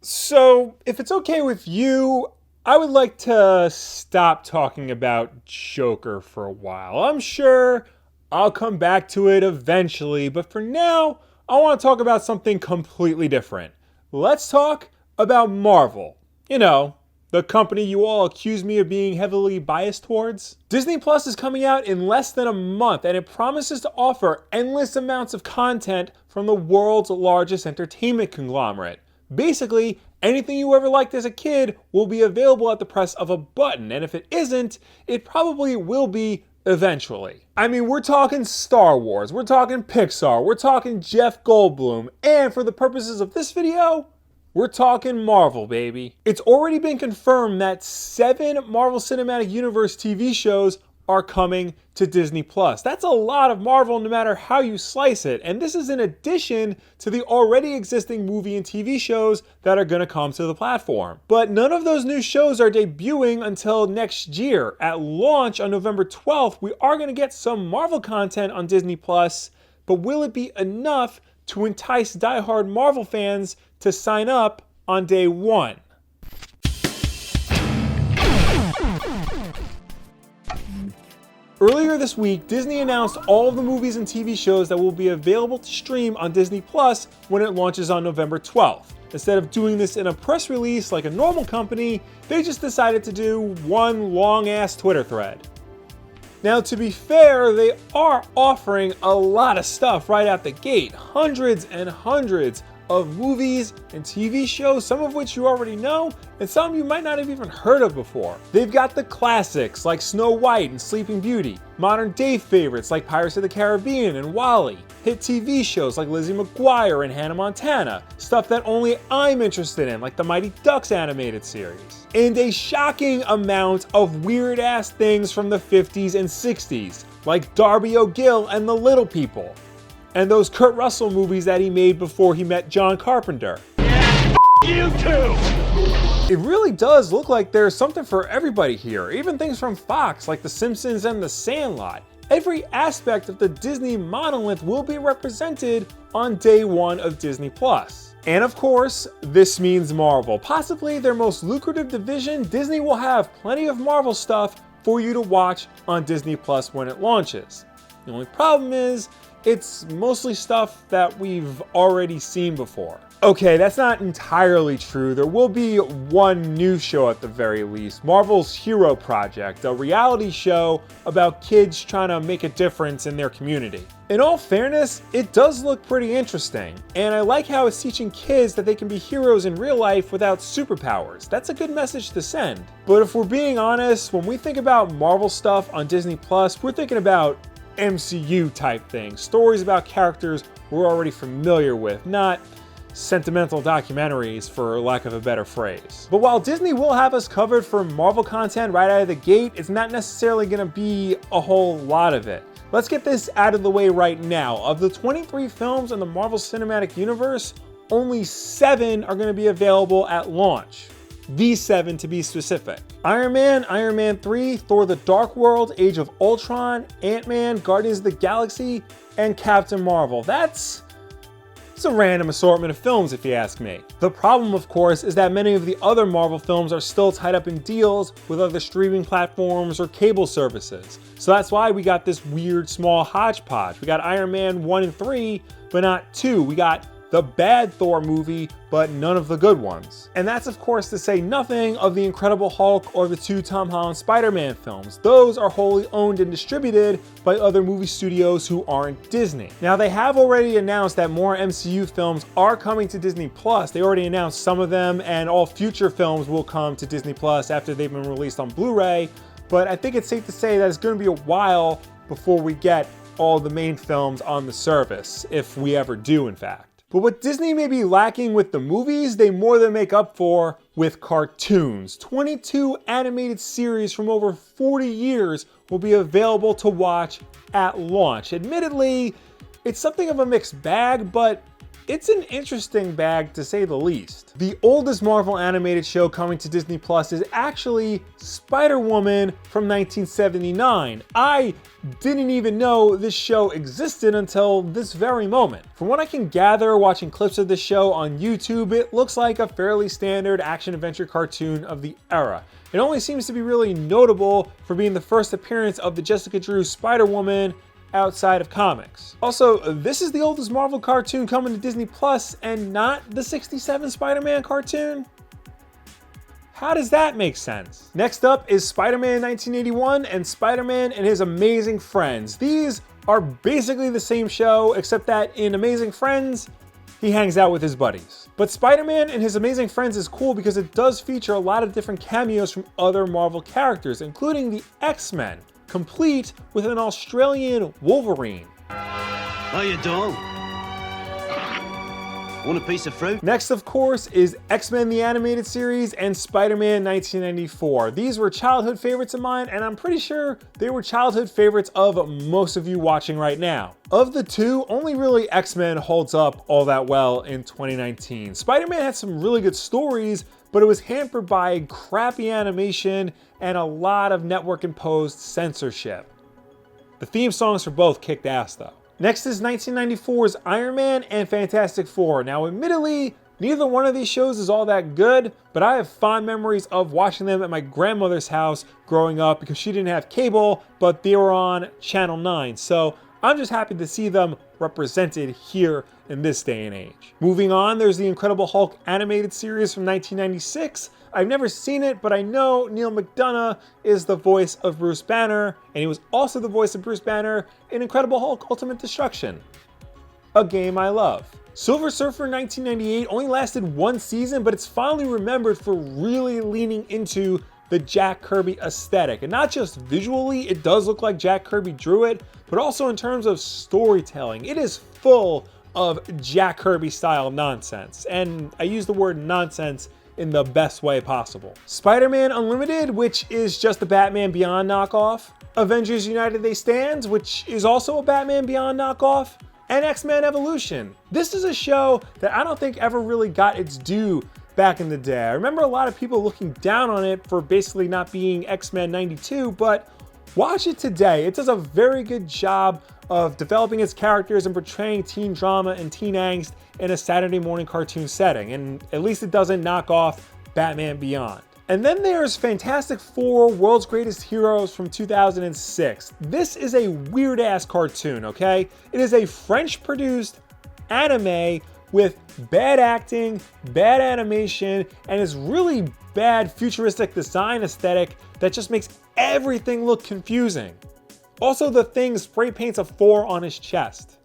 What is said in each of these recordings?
So, if it's okay with you, I would like to stop talking about Joker for a while. I'm sure I'll come back to it eventually, but for now, I want to talk about something completely different. Let's talk about Marvel. You know, the company you all accuse me of being heavily biased towards. Disney Plus is coming out in less than a month, and it promises to offer endless amounts of content from the world's largest entertainment conglomerate. Basically, anything you ever liked as a kid will be available at the press of a button, and if it isn't, it probably will be eventually. I mean, we're talking Star Wars, we're talking Pixar, we're talking Jeff Goldblum, and for the purposes of this video, we're talking Marvel, baby. It's already been confirmed that 7 Marvel Cinematic Universe TV shows are coming to Disney Plus. That's a lot of Marvel no matter how you slice it, and this is in addition to the already existing movie and TV shows that are going to come to the platform. But none of those new shows are debuting until next year. At launch on November 12th, we are going to get some Marvel content on Disney Plus, but will it be enough to entice diehard Marvel fans to sign up on day one? Earlier this week, Disney announced all of the movies and TV shows that will be available to stream on Disney Plus when it launches on November 12th. Instead of doing this in a press release like a normal company, they just decided to do one long-ass Twitter thread. Now, to be fair, they are offering a lot of stuff right out the gate. Hundreds and hundreds of movies and TV shows, some of which you already know, and some you might not have even heard of before. They've got the classics like Snow White and Sleeping Beauty, modern day favorites like Pirates of the Caribbean and WALL-E, hit TV shows like Lizzie McGuire and Hannah Montana, stuff that only I'm interested in like the Mighty Ducks animated series, and a shocking amount of weird ass things from the 50s and 60s like Darby O'Gill and the Little People, and those Kurt Russell movies that he made before he met John Carpenter. Yeah, you too! It really does look like there's something for everybody here, even things from Fox like The Simpsons and The Sandlot. Every aspect of the Disney monolith will be represented on day one of Disney Plus. And of course, this means Marvel. Possibly their most lucrative division, Disney will have plenty of Marvel stuff for you to watch on Disney Plus when it launches. The only problem is, it's mostly stuff that we've already seen before. Okay, that's not entirely true. There will be one new show at the very least, Marvel's Hero Project, a reality show about kids trying to make a difference in their community. In all fairness, it does look pretty interesting, and I like how it's teaching kids that they can be heroes in real life without superpowers. That's a good message to send. But if we're being honest, when we think about Marvel stuff on Disney Plus, we're thinking about MCU type things, stories about characters we're already familiar with, not sentimental documentaries for lack of a better phrase. But while Disney will have us covered for Marvel content right out of the gate, it's not necessarily going to be a whole lot of it. Let's get this out of the way right now. Of the 23 films in the Marvel Cinematic Universe, only 7 are going to be available at launch. These 7 to be specific: Iron Man, Iron Man 3, Thor the Dark World, Age of Ultron, Ant-Man, Guardians of the Galaxy, and Captain Marvel. It's a random assortment of films if you ask me. The problem, of course, is that many of the other Marvel films are still tied up in deals with other streaming platforms or cable services. So that's why we got this weird small hodgepodge. We got Iron Man 1 and 3, but not 2. We got the bad Thor movie, but none of the good ones. And that's of course to say nothing of the Incredible Hulk or the 2 Tom Holland Spider-Man films. Those are wholly owned and distributed by other movie studios who aren't Disney. Now, they have already announced that more MCU films are coming to Disney Plus. They already announced some of them, and all future films will come to Disney Plus after they've been released on Blu-ray. But I think it's safe to say that it's going to be a while before we get all the main films on the service, if we ever do in fact. But what Disney may be lacking with the movies, they more than make up for with cartoons. 22 animated series from over 40 years will be available to watch at launch. Admittedly, it's something of a mixed bag, but it's an interesting bag to say the least. The oldest Marvel animated show coming to Disney Plus is actually Spider-Woman from 1979. I didn't even know this show existed until this very moment. From what I can gather watching clips of this show on YouTube, it looks like a fairly standard action-adventure cartoon of the era. It only seems to be really notable for being the first appearance of the Jessica Drew Spider-Woman outside of comics. Also, this is the oldest Marvel cartoon coming to Disney Plus and not the '67 Spider-Man cartoon? How does that make sense? Next up is Spider-Man 1981 and Spider-Man and His Amazing Friends. These are basically the same show, except that in Amazing Friends, he hangs out with his buddies. But Spider-Man and His Amazing Friends is cool because it does feature a lot of different cameos from other Marvel characters, including the X-Men, complete with an Australian Wolverine. How you doing? Want a piece of fruit? Next, of course, is X-Men the Animated Series and Spider-Man 1994. These were childhood favorites of mine, and I'm pretty sure they were childhood favorites of most of you watching right now. Of the two, only really X-Men holds up all that well in 2019. Spider-Man had some really good stories, but it was hampered by crappy animation and a lot of network-imposed censorship. The theme songs for both kicked ass though. Next is 1994's Iron Man and Fantastic Four. Now admittedly, neither one of these shows is all that good, but I have fond memories of watching them at my grandmother's house growing up because she didn't have cable, but they were on Channel 9. So I'm just happy to see them represented here in this day and age. Moving on, there's the Incredible Hulk animated series from 1996. I've never seen it, but I know Neil McDonough is the voice of Bruce Banner, and he was also the voice of Bruce Banner in Incredible Hulk Ultimate Destruction, a game I love. Silver Surfer 1998 only lasted one season, but it's finally remembered for really leaning into the Jack Kirby aesthetic. And not just visually, it does look like Jack Kirby drew it, but also in terms of storytelling. It is full of Jack Kirby style nonsense. And I use the word nonsense in the best way possible. Spider-Man Unlimited, which is just the Batman Beyond knockoff. Avengers United They Stand, which is also a Batman Beyond knockoff. And X-Men Evolution. This is a show that I don't think ever really got its due back in the day. I remember a lot of people looking down on it for basically not being X-Men 92, but watch it today. It does a very good job of developing its characters and portraying teen drama and teen angst in a Saturday morning cartoon setting, and at least it doesn't knock off Batman Beyond. And then there's Fantastic Four World's Greatest Heroes from 2006. This is a weird-ass cartoon, okay? It is a French-produced anime with bad acting, bad animation, and this really bad futuristic design aesthetic that just makes everything look confusing. Also, the Thing spray paints a 4 on his chest.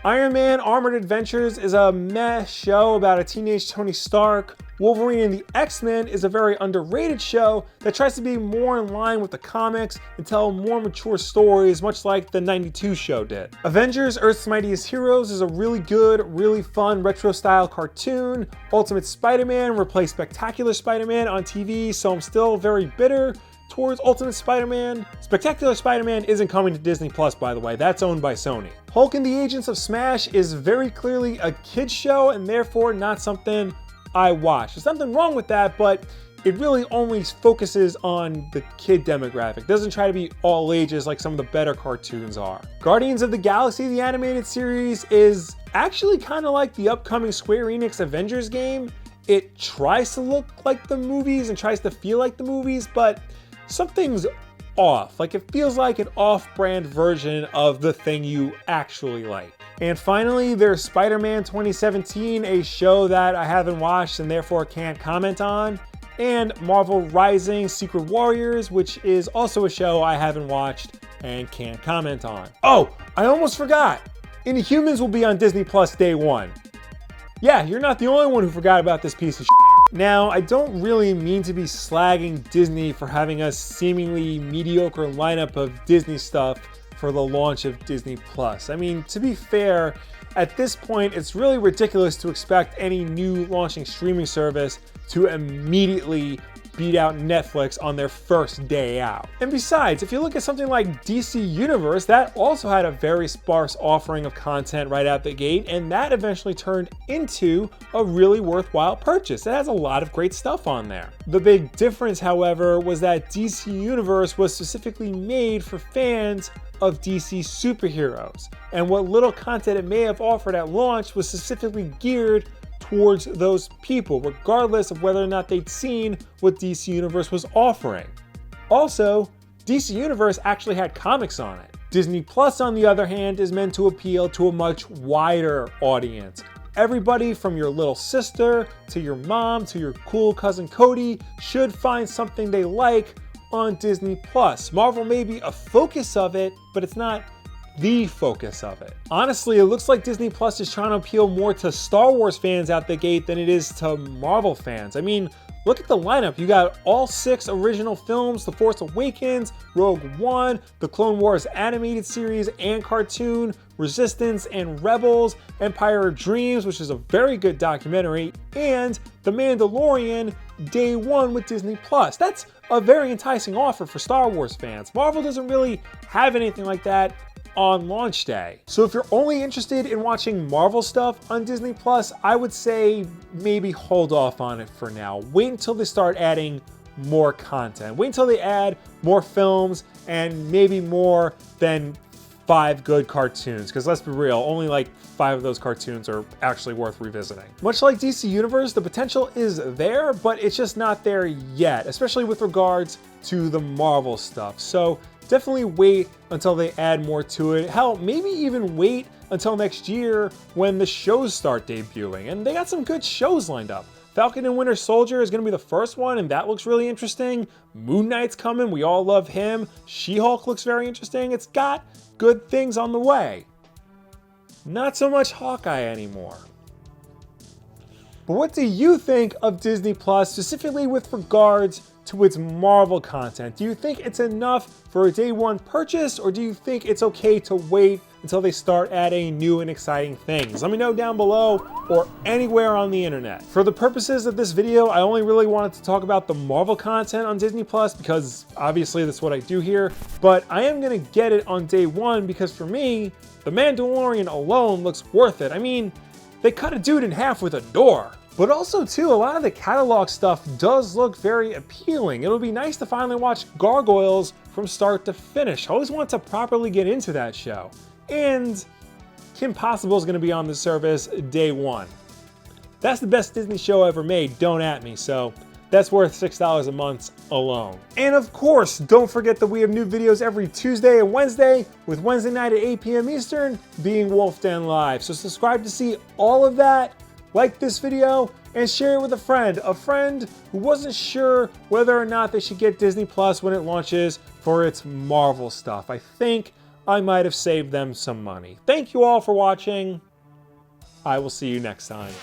Iron Man Armored Adventures is a meh show about a teenage Tony Stark. Wolverine and the X-Men is a very underrated show that tries to be more in line with the comics and tell more mature stories, much like the 92 show did. Avengers Earth's Mightiest Heroes is a really good, really fun retro-style cartoon. Ultimate Spider-Man replaced Spectacular Spider-Man on TV, so I'm still very bitter towards Ultimate Spider-Man. Spectacular Spider-Man isn't coming to Disney Plus, by the way. That's owned by Sony. Hulk and the Agents of Smash is very clearly a kid's show and therefore not something I watch. There's nothing wrong with that, but it really only focuses on the kid demographic. It doesn't try to be all ages like some of the better cartoons are. Guardians of the Galaxy, the animated series, is actually kind of like the upcoming Square Enix Avengers game. It tries to look like the movies and tries to feel like the movies, but something's off. Like, it feels like an off-brand version of the thing you actually like. And finally, there's Spider-Man 2017, a show that I haven't watched and therefore can't comment on, and Marvel Rising Secret Warriors, which is also a show I haven't watched and can't comment on. Oh, I almost forgot! Inhumans will be on Disney Plus day one. Yeah, you're not the only one who forgot about this piece of shit. Now, I don't really mean to be slagging Disney for having a seemingly mediocre lineup of Disney stuff for the launch of Disney Plus. I mean, to be fair, at this point, it's really ridiculous to expect any new launching streaming service to immediately beat out Netflix on their first day out. And besides, if you look at something like DC Universe, that also had a very sparse offering of content right out the gate, and that eventually turned into a really worthwhile purchase. It has a lot of great stuff on there. The big difference, however, was that DC Universe was specifically made for fans of DC superheroes, and what little content it may have offered at launch was specifically geared towards those people, regardless of whether or not they'd seen what DC Universe was offering. Also, DC Universe actually had comics on it. Disney Plus, on the other hand, is meant to appeal to a much wider audience. Everybody from your little sister to your mom to your cool cousin Cody should find something they like on Disney Plus. Marvel may be a focus of it, but it's not the focus of it. Honestly, it looks like Disney Plus is trying to appeal more to Star Wars fans out the gate than it is to Marvel fans. I mean, look at the lineup. You got all 6 original films: The Force Awakens, Rogue One, the Clone Wars animated series and cartoon, Resistance and Rebels, Empire of Dreams, which is a very good documentary, and The Mandalorian day one with Disney Plus. That's a very enticing offer for Star Wars fans. Marvel doesn't really have anything like that on launch day. So if you're only interested in watching Marvel stuff on Disney Plus, I would say maybe hold off on it for now. Wait until they start adding more content. Wait until they add more films and maybe more than 5 good cartoons, because let's be real, only like 5 of those cartoons are actually worth revisiting. Much like DC Universe, the potential is there, but it's just not there yet, especially with regards to the Marvel stuff. So definitely wait until they add more to it. Hell, maybe even wait until next year when the shows start debuting. And they got some good shows lined up. Falcon and Winter Soldier is going to be the first one, and that looks really interesting. Moon Knight's coming. We all love him. She-Hulk looks very interesting. It's got good things on the way. Not so much Hawkeye anymore. But what do you think of Disney Plus, specifically with regards to its Marvel content? Do you think it's enough for a day one purchase, or do you think it's okay to wait until they start adding new and exciting things? Let me know down below or anywhere on the internet. For the purposes of this video, I only really wanted to talk about the Marvel content on Disney Plus because obviously that's what I do here, but I am gonna get it on day one because for me, The Mandalorian alone looks worth it. I mean, they cut a dude in half with a door. But also too, a lot of the catalog stuff does look very appealing. It'll be nice to finally watch Gargoyles from start to finish. I always want to properly get into that show. And Kim Possible is going to be on the service day one. That's the best Disney show ever made, don't at me, so that's worth $6 a month alone. And of course, don't forget that we have new videos every Tuesday and Wednesday, with Wednesday night at 8 p.m. Eastern being Wulff Den Live. So subscribe to see all of that. Like this video and share it with a friend who wasn't sure whether or not they should get Disney Plus when it launches for its Marvel stuff. I think I might have saved them some money. Thank you all for watching. I will see you next time.